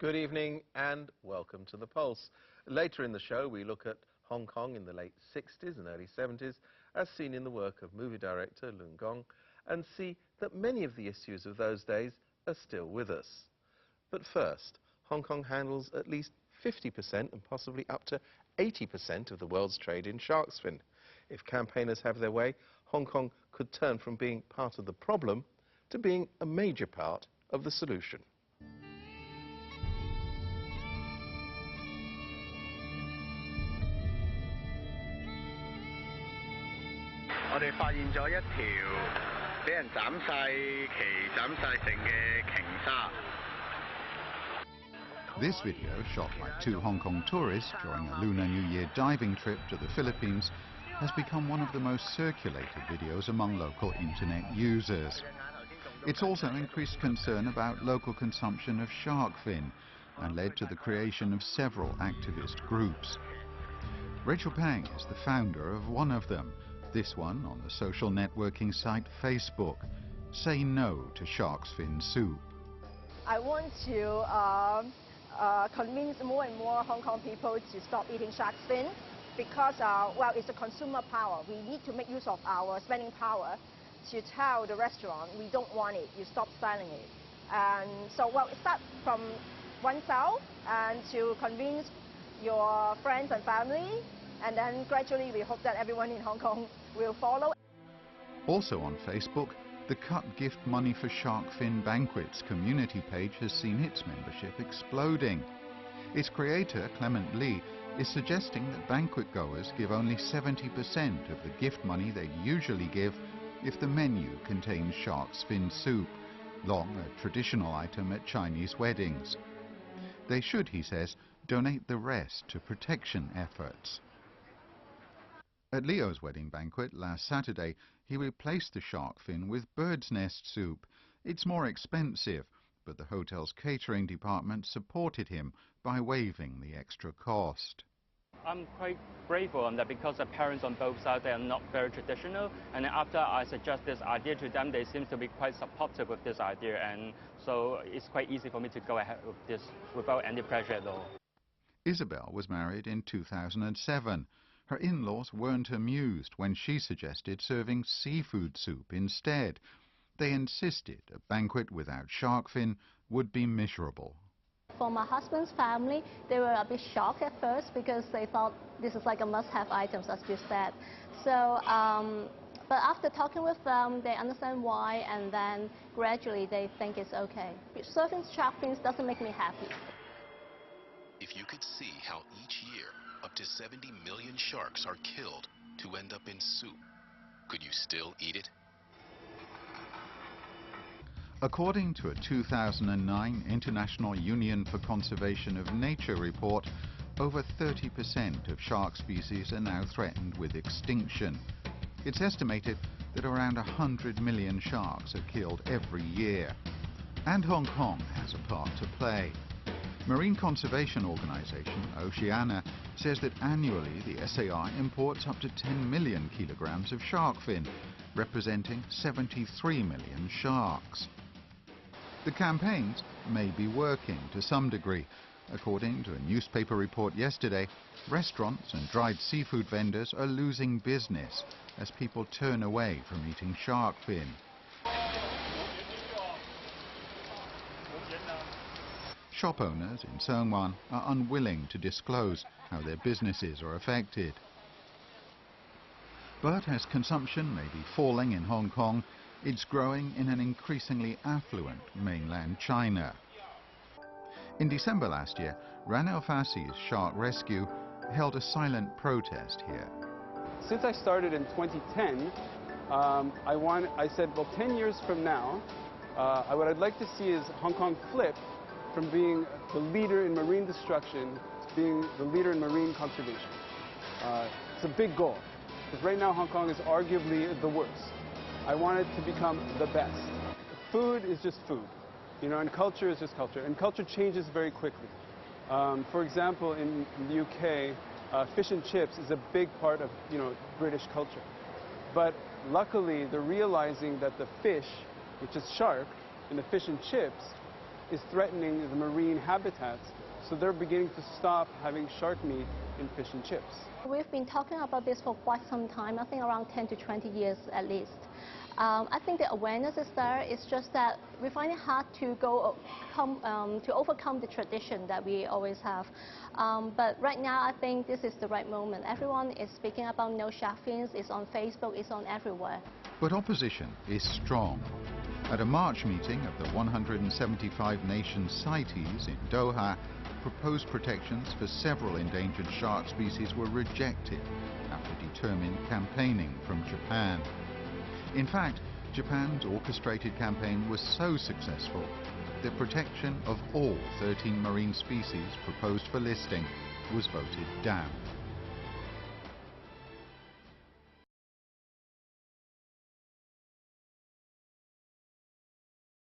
Good evening and welcome to The Pulse. Later in the show we look at Hong Kong in the late 60s and early 70s as seen in the work of movie director Lung Gong and see that many of the issues of those days are still with us. But first, Hong Kong handles at least 50% and possibly up to 80% of the world's trade in shark's fin. If campaigners have their way, Hong Kong could turn from being part of the problem to being a major part of the solution. 我哋發現咗一條俾人斬晒旗、斬晒成嘅鯨鯊。 This video, shot by 2 Hong Kong tourists during a Lunar New Year diving trip to the Philippines, has become one of the most circulated videos among local internet users. It's also increased concern about local consumption of shark fin and led to the creation of several activist groups. Rachel Pang is the founder of one of them, this one on the social networking site Facebook. Say no to shark's fin soup. I want to convince more and more Hong Kong people to stop eating shark fin because, well, it's a consumer power. We need to make use of our spending power to tell the restaurant we don't want it, you stop selling it. And so, well, it starts from oneself and to convince your friends and family, and then gradually we hope that everyone in Hong Kong will follow. Also on Facebook, the Cut Gift Money for Shark Fin Banquets community page has seen its membership exploding. Its creator, Clement Lee, is suggesting that banquet goers give only 70% of the gift money they usually give if the menu contains shark's fin soup, long a traditional item at Chinese weddings. They should, he says, donate the rest to protection efforts. At Leo's wedding banquet last Saturday, he replaced the shark fin with bird's nest soup. It's more expensive, but the hotel's catering department supported him by waiving the extra cost. I'm quite grateful on that because the parents on both sides, they are not very traditional. And after I suggest this idea to them, they seem to be quite supportive with this idea. And so it's quite easy for me to go ahead with this without any pressure at all. Isabel was married in 2007. Her in-laws weren't amused when she suggested serving seafood soup instead. They insisted a banquet without shark fin would be miserable. For my husband's family, they were a bit shocked at first because they thought this is like a must-have item, as you said. So, but after talking with them, they understand why, and then gradually they think it's okay. Serving shark fins doesn't make me happy. If you could see how each year up to 70 million sharks are killed to end up in soup, could you still eat it? According to a 2009 International Union for Conservation of Nature report, over 30% of shark species are now threatened with extinction. It's estimated that around 100 million sharks are killed every year. And Hong Kong has a part to play. Marine conservation organisation Oceana says that annually the SAR imports up to 10 million kilograms of shark fin, representing 73 million sharks. The campaigns may be working to some degree. According to a newspaper report yesterday, restaurants and dried seafood vendors are losing business as people turn away from eating shark fin. Shop owners in Seung Wan are unwilling to disclose how their businesses are affected. But as consumption may be falling in Hong Kong, it's growing in an increasingly affluent mainland China. In December last year, Ranil Fasi's Shark Rescue held a silent protest here. Since I started in 2010, I said, well, 10 years from now, what I'd like to see is Hong Kong flip from being the leader in marine destruction to being the leader in marine conservation. It's a big goal, because right now Hong Kong is arguably the worst. I want it to become the best. Food is just food, you know, and culture is just culture, and culture changes very quickly. For example, in the UK, fish and chips is a big part of, you know, British culture. But luckily, they're realizing that the fish, which is shark, and the fish and chips is threatening the marine habitats, so they're beginning to stop having shark meat in fish and chips. We've been talking about this for quite some time, I think around 10 to 20 years at least. I think the awareness is there. It's just that we find it hard to overcome the tradition that we always have. But right now, I think this is the right moment. Everyone is speaking about no shark fins. It's on Facebook. It's on everywhere. But opposition is strong. At a March meeting of the 175 nation CITES in Doha, proposed protections for several endangered shark species were rejected after determined campaigning from Japan. In fact, Japan's orchestrated campaign was so successful that protection of all 13 marine species proposed for listing was voted down.